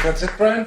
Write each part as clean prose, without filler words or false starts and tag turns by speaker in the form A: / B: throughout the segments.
A: That's it, Brian?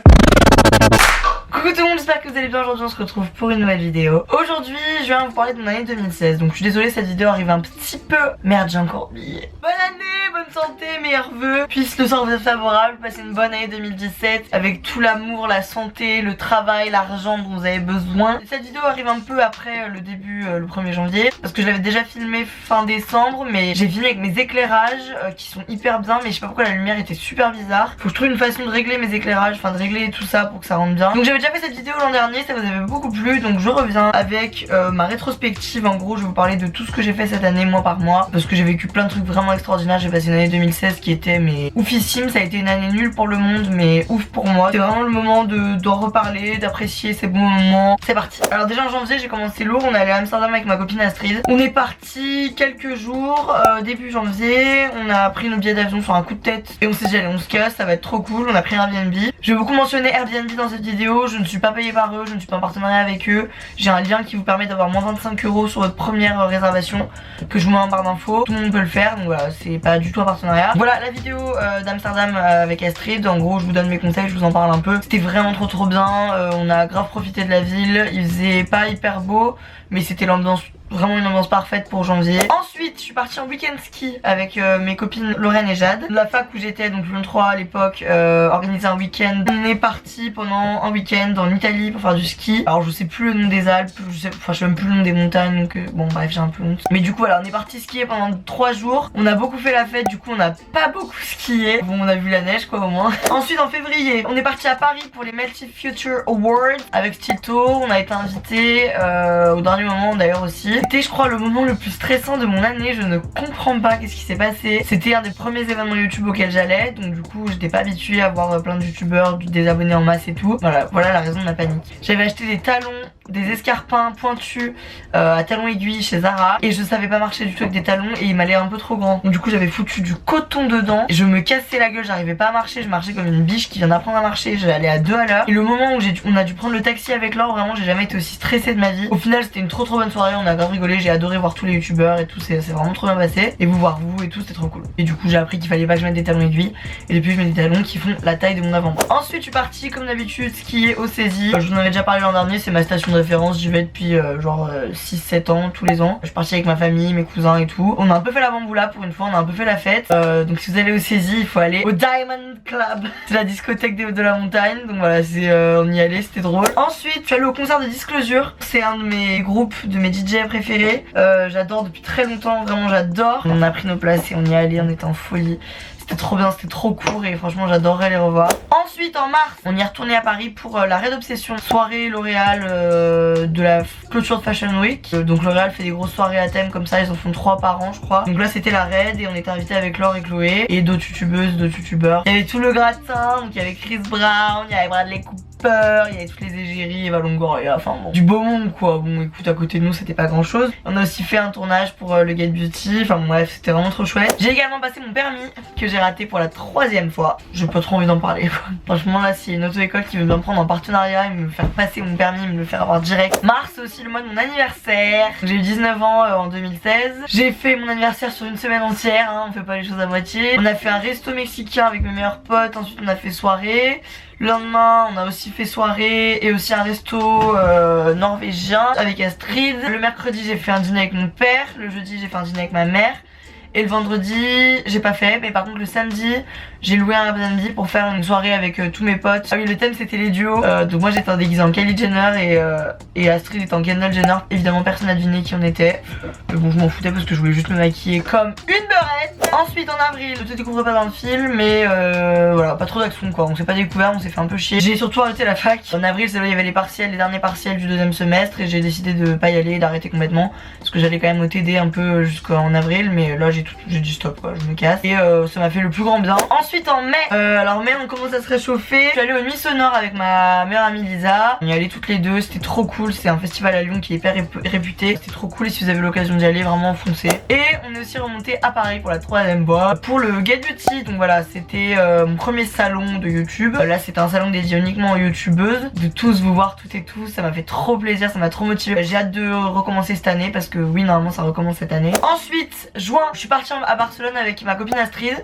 B: Coucou tout le monde, j'espère que vous allez bien. Aujourd'hui on se retrouve pour une nouvelle vidéo. Aujourd'hui je viens vous parler de mon année 2016. Donc je suis désolée, cette vidéo arrive un petit peu... Merde, j'ai encore oublié. Bonne année, bonne santé, meilleurs vœux. Puisse le sort vous être favorable, passez une bonne année 2017 avec tout l'amour, la santé, le travail, l'argent dont vous avez besoin. Cette vidéo arrive un peu après le début, le 1er janvier, parce que je l'avais déjà filmé fin décembre, mais j'ai filmé avec mes éclairages qui sont hyper bien, mais je sais pas pourquoi la lumière était super bizarre. Faut que je trouve une façon de régler mes éclairages, enfin de régler tout ça pour que ça rentre bien. Donc j'avais déjà fait cette vidéo l'an dernier, ça vous avait beaucoup plu, donc je reviens avec ma rétrospective. En gros je vais vous parler de tout ce que j'ai fait cette année mois par mois, parce que j'ai vécu plein de trucs vraiment extraordinaires. J'ai passé une année 2016 qui était mais oufissime. Ça a été une année nulle pour le monde mais ouf pour moi. C'est vraiment le moment d'en reparler, d'apprécier ces bons moments. C'est parti. Alors déjà en janvier j'ai commencé lourd, on est allé à Amsterdam avec ma copine Astrid. On est parti quelques jours, début janvier, on a pris nos billets d'avion sur un coup de tête et on s'est dit allez on se casse, ça va être trop cool. On a pris un Airbnb. Je vais beaucoup mentionner Airbnb dans cette vidéo, je ne suis pas payée par eux, je ne suis pas en partenariat avec eux. J'ai un lien qui vous permet d'avoir moins 25 € sur votre première réservation que je vous mets en barre d'infos. Tout le monde peut le faire, donc voilà, c'est pas du tout un partenariat. Voilà la vidéo d'Amsterdam avec Astrid. En gros je vous donne mes conseils, je vous en parle un peu. C'était vraiment trop bien, on a grave profité de la ville. Il faisait pas hyper beau mais c'était l'ambiance, vraiment une ambiance parfaite pour janvier. Ensuite je suis partie en week-end ski avec mes copines Lorraine et Jade. La fac où j'étais, donc Lyon 3 à l'époque, organisait un week-end. On est parti pendant un week-end en Italie pour faire du ski. Alors je sais plus le nom des Alpes, je sais même plus le nom des montagnes, donc bon bref j'ai un peu honte. Mais du coup voilà, on est parti skier pendant 3 jours. On a beaucoup fait la fête, du coup on n'a pas beaucoup skié. Bon on a vu la neige quoi au moins. Ensuite en février on est parti à Paris pour les Melty Future Awards avec Stito. On a été invité au dernier moment d'ailleurs aussi. C'était je crois le moment le plus stressant de mon année, je ne comprends pas qu'est-ce qui s'est passé. C'était un des premiers événements YouTube auxquels j'allais, donc du coup j'étais pas habituée à voir plein de youtubeurs, des abonnés en masse et tout. Voilà la raison de ma panique. J'avais acheté des talons, des escarpins pointus à talons aiguilles chez Zara et je savais pas marcher du tout avec des talons et ils m'allaient un peu trop grand. Donc du coup j'avais foutu du coton dedans et je me cassais la gueule, j'arrivais pas à marcher, je marchais comme une biche qui vient d'apprendre à marcher, j'allais à 2 à l'heure. Et le moment où on a dû prendre le taxi avec Laure, vraiment j'ai jamais été aussi stressée de ma vie. Au final c'était une trop bonne soirée, on a grave rigolé, j'ai adoré voir tous les youtubeurs et tout, c'est vraiment trop bien passé. Et vous voir vous et tout, c'était trop cool. Et du coup j'ai appris qu'il fallait pas que je mette des talons aiguilles et depuis je mets des talons qui font la taille de mon avant-bras. Ensuite je suis partie comme d'habitude skier au Saisy. Je vous en avais déjà parlé l'an dernier, c'est ma station de référence, j'y vais depuis genre 6-7 ans, tous les ans. Je suis partie avec ma famille, mes cousins et tout. On a un peu fait la bamboula pour une fois, on a un peu fait la fête. Donc si vous allez au Saisy, il faut aller au Diamond Club. C'est la discothèque de la montagne. Donc voilà, on y allait, c'était drôle. Ensuite, je suis allée au concert de Disclosure. C'est un de mes groupes, de mes DJ préférés. J'adore depuis très longtemps, vraiment j'adore. On a pris nos places et on y allait, on était en folie. C'était trop bien, c'était trop court et franchement j'adorerais les revoir. Ensuite en mars, on y est retourné à Paris pour la Red Obsession, soirée L'Oréal de la clôture de Fashion Week. Donc L'Oréal fait des grosses soirées à thème comme ça, ils en font 3 par an je crois. Donc là c'était la Red et on était invité avec Laure et Chloé et d'autres youtubeuses, d'autres youtubeurs. Il y avait tout le gratin, donc il y avait Chris Brown, il y avait Bradley Cooper, il y avait toutes les égéries, Eva Longoria, enfin bon, du beau monde quoi. Bon écoute, à côté de nous c'était pas grand chose. On a aussi fait un tournage pour le Get Beauty, enfin bon, bref c'était vraiment trop chouette. J'ai également passé mon permis que j'ai raté pour la 3e fois. J'ai pas trop envie d'en parler quoi. Franchement là s'il y a une auto-école qui veut bien me prendre en partenariat et me faire passer mon permis, me le faire avoir direct. Mars c'est aussi le mois de mon anniversaire. J'ai eu 19 ans en 2016. J'ai fait mon anniversaire sur une semaine entière, hein, on fait pas les choses à moitié. On a fait un resto mexicain avec mes meilleurs potes, ensuite on a fait soirée. Le lendemain on a aussi fait soirée et aussi un resto norvégien avec Astrid. Le mercredi j'ai fait un dîner avec mon père. Le jeudi j'ai fait un dîner avec ma mère. Et le vendredi j'ai pas fait, mais par contre le samedi j'ai loué un Airbnb pour faire une soirée avec tous mes potes. Ah oui, le thème c'était les duos, donc moi j'étais déguisée en Kylie Jenner et Astrid était en Kendall Jenner. Évidemment personne n'a deviné qui on était, mais bon je m'en foutais parce que je voulais juste me maquiller comme une beurette. Ensuite en avril, ne te découvre pas dans le film, mais voilà, pas trop d'action quoi, on s'est pas découvert, on s'est fait un peu chier. J'ai surtout arrêté la fac. En avril c'est là où il y avait les partiels, les derniers partiels du 2e semestre et j'ai décidé de pas y aller, d'arrêter complètement parce que j'allais quand même au TD un peu jusqu'en avril, mais là j'ai dit stop quoi, je me casse. Et ça m'a fait le plus grand bien. Ensuite en mai, alors mai on commence à se réchauffer. Je suis allée aux Nuits Sonores avec ma meilleure amie Lisa. On y allait toutes les deux, c'était trop cool. C'est un festival à Lyon qui est hyper réputé. C'était trop cool et si vous avez l'occasion d'y aller, vraiment foncez. Et on est aussi remonté à Paris pour la 3e troisième fois pour le Get Beauty. Donc voilà, c'était mon premier salon de YouTube. Là c'était un salon dédié uniquement aux youtubeuses. De tous vous voir toutes et tous, ça m'a fait trop plaisir, ça m'a trop motivé. J'ai hâte de recommencer cette année parce que oui, normalement ça recommence cette année. Ensuite, juin, je suis partie à Barcelone avec ma copine Astrid.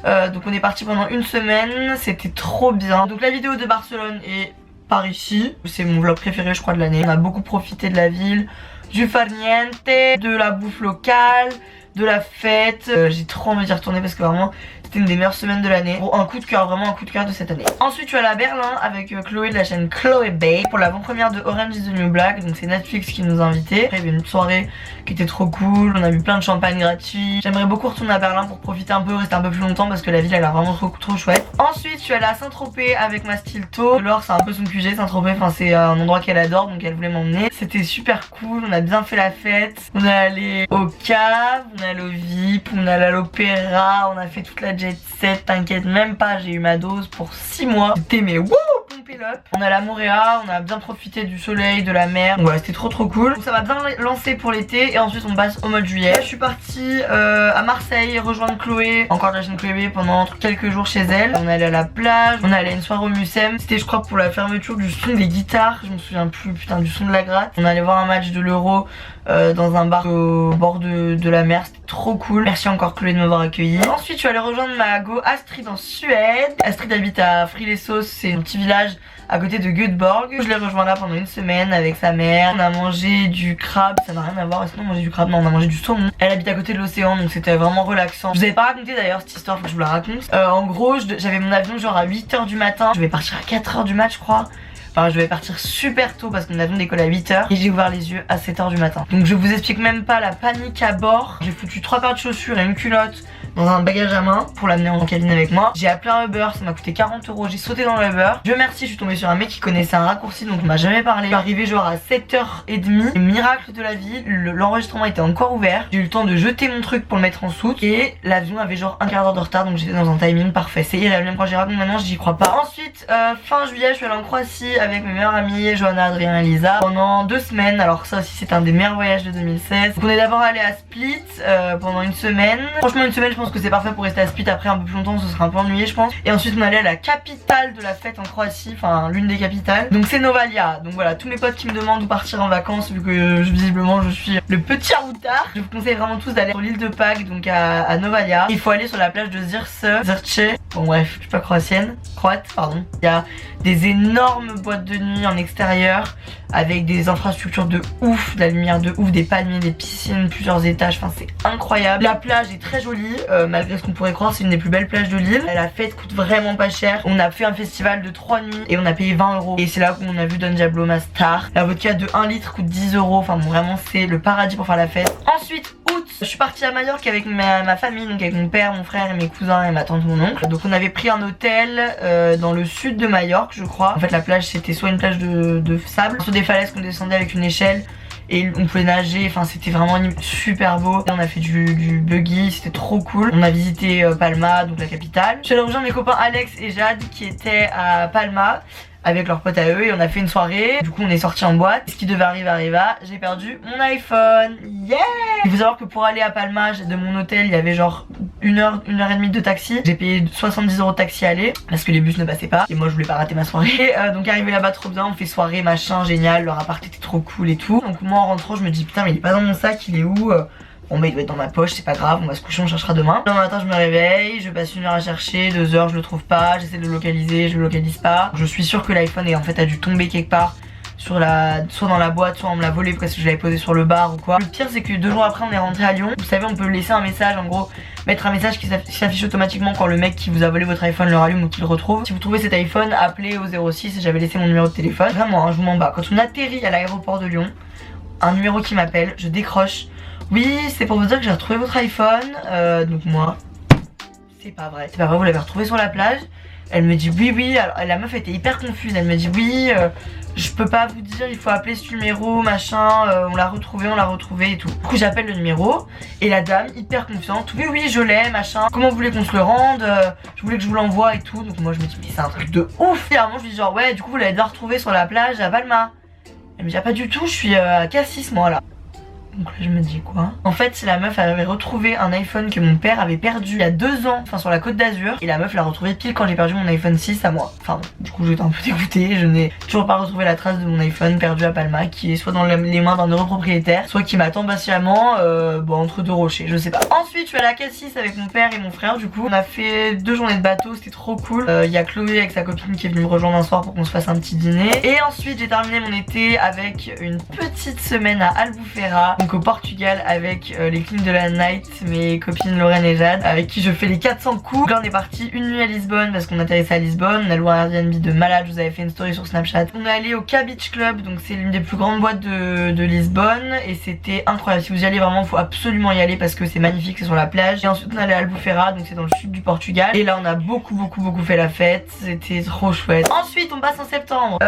B: Donc on est parti pendant une semaine, c'était trop bien. Donc la vidéo de Barcelone est par ici, c'est mon vlog préféré je crois de l'année. On a beaucoup profité de la ville, du farniente, de la bouffe locale, de la fête. J'ai trop envie d'y retourner parce que vraiment c'était une des meilleures semaines de l'année. Bon, un coup de cœur, vraiment un coup de cœur de cette année. Ensuite je suis allée à Berlin avec Chloé de la chaîne Chloé Bake pour l'avant-première de Orange is the New Black. Donc c'est Netflix qui nous a invités. Après il y avait une soirée qui était trop cool, on a bu plein de champagne gratuit. J'aimerais beaucoup retourner à Berlin pour profiter un peu, rester un peu plus longtemps parce que la ville elle a vraiment trop chouette. Ensuite je suis allée à Saint-Tropez avec ma Stilto. Laure c'est un peu son QG, Saint-Tropez, enfin c'est un endroit qu'elle adore donc elle voulait m'emmener. C'était super cool, on a bien fait la fête. On est allé au cave, on est allé au VIP, on est allé à l'opéra, on a fait toute la jet set, t'inquiète même pas, j'ai eu ma dose pour 6 mois. C'était mais wouh, pompé l'up. On est allé à Montréal, on a bien profité du soleil, de la mer. Donc voilà, c'était trop cool. Donc ça m'a bien lancé pour l'été et ensuite on passe au mois de juillet. Là, je suis partie à Marseille rejoindre Chloé, encore de la chaîne Chloé, pendant quelques jours chez elle. On est allé à la plage, on est allé à une soirée au Mucem. C'était je crois pour la fermeture du son des guitares, je me souviens plus, putain, du son de la gratte. On est allé voir un match de l'Euro dans un bar au bord de la mer, c'était trop cool. Merci encore Chloé de m'avoir accueilli. Ensuite je suis allée rejoindre ma go Astrid en Suède. Astrid habite à Fri-les-Sauces, c'est un petit village à côté de Göteborg. Je l'ai rejoint là pendant une semaine avec sa mère. On a mangé du crabe, ça n'a rien à voir. Est-ce qu'on a mangé du crabe? Non, on a mangé du saumon. Elle habite à côté de l'océan donc c'était vraiment relaxant. Je vous avais pas raconté d'ailleurs cette histoire, faut que je vous la raconte. En gros j'avais mon avion genre à 8h du matin. Je vais partir à 4h du mat je crois. Enfin je vais partir super tôt parce que mon avion décolle à 8h et j'ai ouvert les yeux à 7h du matin. Donc je vous explique même pas la panique à bord. J'ai foutu 3 paires de chaussures et une culotte dans un bagage à main pour l'amener en cabine avec moi. J'ai appelé un Uber, ça m'a coûté 40 €. J'ai sauté dans le Uber. Dieu merci, je suis tombée sur un mec qui connaissait un raccourci donc il m'a jamais parlé. Je suis arrivée genre à 7h30. Miracle de la vie, l'enregistrement était encore ouvert. J'ai eu le temps de jeter mon truc pour le mettre en soute et l'avion avait genre un quart d'heure de retard donc j'étais dans un timing parfait. C'est irréel, même quand j'y raconte maintenant j'y crois pas. Ensuite fin juillet je suis allée en Croatie avec mes meilleurs amis Johanna, Adrien et Lisa pendant 2 semaines. Alors ça aussi c'était un des meilleurs voyages de 2016. Donc on est d'abord allé à Split pendant une semaine. Franchement une semaine je pense que c'est parfait pour rester à Split. Après un peu plus longtemps ce sera un peu ennuyé je pense. Et ensuite on est allé à la capitale de la fête en Croatie, enfin l'une des capitales. Donc c'est Novalia. Donc voilà, tous mes potes qui me demandent où partir en vacances vu que visiblement je suis le petit routard. Je vous conseille vraiment tous d'aller sur l'île de Pâques, donc à Novalia. Il faut aller sur la plage de Zrče. Bon bref, je suis pas croate pardon. Il y a des énormes boîtes de nuit en extérieur avec des infrastructures de ouf, de la lumière de ouf, des palmiers, des piscines, plusieurs étages, enfin c'est incroyable. La plage est très jolie, malgré ce qu'on pourrait croire, c'est une des plus belles plages de l'île. La fête coûte vraiment pas cher. On a fait un festival de 3 nuits et on a payé 20 €. Et c'est là qu'on a vu Don Diablo, ma star. La vodka de 1 litre coûte 10 €. Enfin bon, vraiment c'est le paradis pour faire la fête. Ensuite août, je suis partie à Majorque avec ma famille, donc avec mon père, mon frère et mes cousins et ma tante, mon oncle. Donc on avait pris un hôtel dans le sud de Majorque je crois. En fait la plage c'était soit une plage de sable, sur des falaises qu'on descendait avec une échelle et on pouvait nager, enfin c'était vraiment super beau. On a fait du buggy, c'était trop cool. On a visité Palma, donc la capitale. Je suis allée rejoindre mes copains Alex et Jade qui étaient à Palma avec leurs potes à eux et on a fait une soirée. Du coup on est sorti en boîte. Ce qui devait arriver arriva. J'ai perdu mon iPhone. Yeah! Il faut savoir que pour aller à Palma de mon hôtel il y avait genre 1 heure et demie de taxi. J'ai payé 70 € de taxi aller parce que les bus ne passaient pas et moi je voulais pas rater ma soirée. Donc arrivé là-bas trop bien, on fait soirée machin génial, leur appart était trop cool et tout. Donc moi en rentrant je me dis putain mais il est pas dans mon sac, il est où? Bon bah il doit être dans ma poche, c'est pas grave, on va se coucher, on cherchera demain. Le matin je me réveille, je passe 1 heure à chercher, 2 heures je le trouve pas, j'essaie de le localiser, je le localise pas. Je suis sûre que l'iPhone en fait a dû tomber quelque part. Soit dans la boîte, soit on me l'a volé parce que je l'avais posé sur le bar ou quoi. Le pire c'est que 2 jours après on est rentré à Lyon. Vous savez on peut laisser un message, en gros mettre un message qui s'affiche automatiquement quand le mec qui vous a volé votre iPhone le rallume ou qu'il le retrouve. Si vous trouvez cet iPhone, appelez au 06 et j'avais laissé mon numéro de téléphone. Vraiment hein, je vous m'en bats. Quand on atterrit à l'aéroport de Lyon, un numéro qui m'appelle, je décroche. Oui, c'est pour vous dire que j'ai retrouvé votre iPhone. Donc moi, c'est pas vrai. C'est pas vrai, vous l'avez retrouvé sur la plage. Elle me dit oui. Alors, la meuf était hyper confuse. Elle me dit oui, je peux pas vous dire, il faut appeler ce numéro, machin. On l'a retrouvé et tout. Du coup, j'appelle le numéro et la dame, hyper confiante. Oui, je l'ai, machin. Comment vous voulez qu'on se le rende? Je voulais que je vous l'envoie et tout. Donc moi, je me dis, mais c'est un truc de ouf. Et à un moment, je lui dis genre, ouais, du coup, vous l'avez déjà retrouvé sur la plage à Palma. Elle me dit, ah, pas du tout, je suis à Cassis, moi là. Donc là je me dis quoi? En fait la meuf avait retrouvé un iPhone que mon père avait perdu il y a 2 ans, enfin sur la Côte d'Azur. Et la meuf l'a retrouvé pile quand j'ai perdu mon iPhone 6 à moi. Enfin bon, du coup j'étais un peu dégoûtée. Je n'ai toujours pas retrouvé la trace de mon iPhone perdu à Palma, qui est soit dans les mains d'un heureux propriétaire, soit qui m'attend patiemment entre 2 rochers, je sais pas. Ensuite je suis allée à Cassis avec mon père et mon frère. Du coup on a fait 2 journées de bateau, c'était trop cool. Il y a Chloé avec sa copine qui est venue me rejoindre un soir pour qu'on se fasse un petit dîner. Et ensuite j'ai terminé mon été avec une petite semaine à Albufeira, donc au Portugal, avec les Kings de la Night, mes copines Lorraine et Jade, avec qui je fais les 400 coups. Là on est parti une nuit à Lisbonne parce qu'on atterrissait à Lisbonne. On a loué un Airbnb de malade, je vous avais fait une story sur Snapchat. On est allé au K Beach Club, donc c'est l'une des plus grandes boîtes de Lisbonne, et c'était incroyable. Si vous y allez vraiment, il faut absolument y aller parce que c'est magnifique, c'est sur la plage. Et ensuite on est allé à Albufeira, donc c'est dans le sud du Portugal, et là on a beaucoup fait la fête, c'était trop chouette. Ensuite on passe en septembre,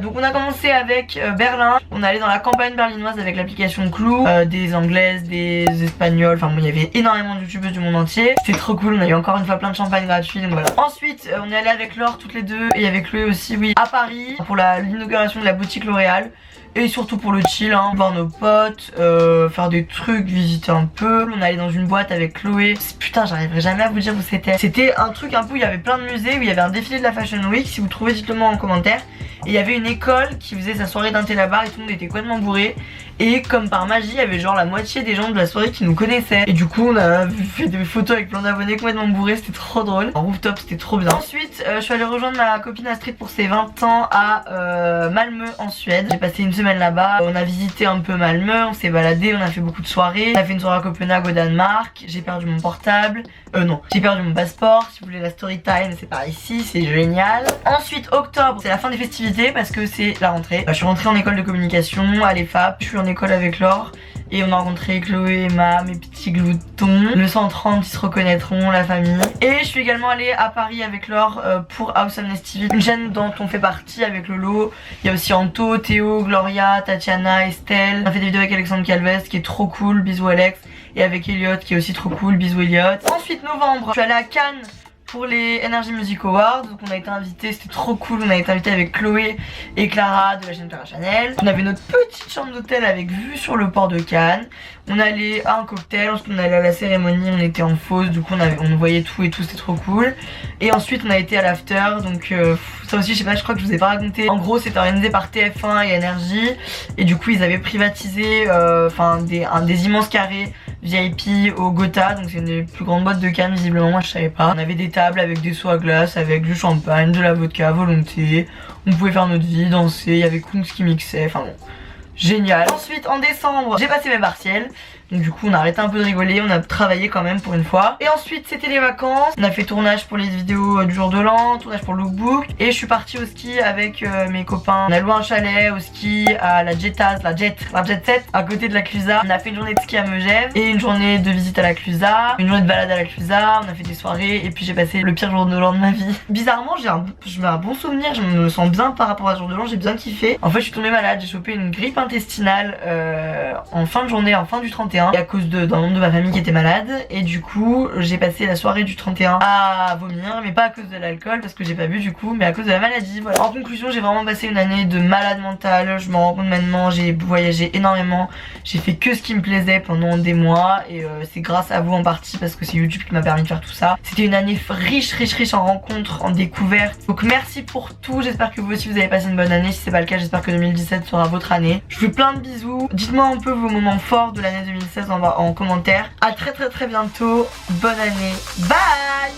B: donc on a commencé avec Berlin. On est allé dans la campagne berlinoise avec l'application Clou, des anglaises, des espagnols, enfin bon, il y avait énormément de youtubeuses du monde entier. C'était trop cool, on a eu encore une fois plein de champagne gratuit, donc voilà. Ensuite on est allé avec Laure toutes les deux, et avec Chloé aussi, oui, à Paris pour l'inauguration de la boutique L'Oréal. Et surtout pour le chill, hein, voir nos potes, faire des trucs, visiter un peu. On est allé dans une boîte avec Chloé. Putain, j'arriverai jamais à vous dire où c'était. C'était un truc un peu où il y avait plein de musées, où il y avait un défilé de la Fashion Week. Si vous trouvez, dites-le moi en commentaire. Et il y avait une école qui faisait sa soirée d'un thé là-bas, et tout le monde était complètement bourré. Et comme par magie, il y avait genre la moitié des gens de la soirée qui nous connaissaient. Et du coup on a fait des photos avec plein d'abonnés complètement bourrés, c'était trop drôle. En rooftop, c'était trop bien. Ensuite je suis allée rejoindre ma copine Astrid pour ses 20 ans à Malmö en Suède. J'ai passé une semaine là-bas, on a visité un peu Malmö, on s'est baladé, on a fait beaucoup de soirées. On a fait une soirée à Copenhague au Danemark. J'ai perdu mon portable, non, j'ai perdu mon passeport. Si vous voulez la story time, c'est par ici, c'est génial. Ensuite octobre, c'est la fin des festivités parce que c'est la rentrée. Je suis rentrée en école de communication à l'EFAP, je suis en école avec Laure. Et on a rencontré Chloé, Emma, mes petits gloutons, le 130 qui se reconnaîtront, la famille. Et je suis également allée à Paris avec Laure pour Awesomeness TV, une chaîne dont on fait partie avec Lolo. Il y a aussi Anto, Théo, Gloria, Tatiana, Estelle. On a fait des vidéos avec Alexandre Calvez qui est trop cool, bisous Alex. Et avec Elliot qui est aussi trop cool, bisous Elliot. Ensuite novembre, je suis allée à Cannes pour les Energy Music Awards. Donc on a été invités, c'était trop cool. On a été invités avec Chloé et Clara de la chaîne Clara Chanel. On avait notre petite chambre d'hôtel avec vue sur le port de Cannes. On est allé à un cocktail, ensuite on est allé à la cérémonie, on était en fosse, du coup on voyait tout et tout, c'était trop cool. Et ensuite on a été à l'after, donc ça aussi je sais pas, je crois que je vous ai pas raconté. En gros c'était organisé par TF1 et Energy, et du coup ils avaient privatisé des immenses carrés VIP au Gotha, donc c'est une des plus grandes boîtes de Cannes visiblement, moi je savais pas. On avait des tables avec des seaux à glace, avec du champagne, de la vodka à volonté, on pouvait faire notre vie, danser, il y avait Kungs qui mixait, enfin bon. Génial. Ensuite en décembre j'ai passé mes partiels. Donc du coup on a arrêté un peu de rigoler, on a travaillé quand même pour une fois. Et ensuite c'était les vacances, on a fait tournage pour les vidéos du jour de l'an, tournage pour le lookbook. Et je suis partie au ski avec mes copains. On a loué un chalet au ski à la Jet Set à côté de la Clusa. On a fait une journée de ski à Megève et une journée de visite à la Clusa, une journée de balade à la Clusa. On a fait des soirées et puis j'ai passé le pire jour de l'an de ma vie. Bizarrement je mets un bon souvenir, je me sens bien par rapport à ce jour de l'an, j'ai bien kiffé. En fait je suis tombée malade, j'ai chopé une grippe intestinale en fin de journée, en fin du 31. Et à cause d'un membre de ma famille qui était malade. Et du coup j'ai passé la soirée du 31 à vomir, mais pas à cause de l'alcool parce que j'ai pas bu du coup, mais à cause de la maladie, voilà. En conclusion j'ai vraiment passé une année de malade mentale. Je m'en rends compte maintenant, j'ai voyagé énormément, j'ai fait que ce qui me plaisait pendant des mois. Et c'est grâce à vous en partie parce que c'est YouTube qui m'a permis de faire tout ça. C'était une année riche en rencontres, en découvertes. Donc merci pour tout, j'espère que vous aussi vous avez passé une bonne année. Si c'est pas le cas, j'espère que 2017 sera votre année. Je vous fais plein de bisous, dites-moi un peu vos moments forts de l'année 2016 en commentaire. À très bientôt, bonne année, bye.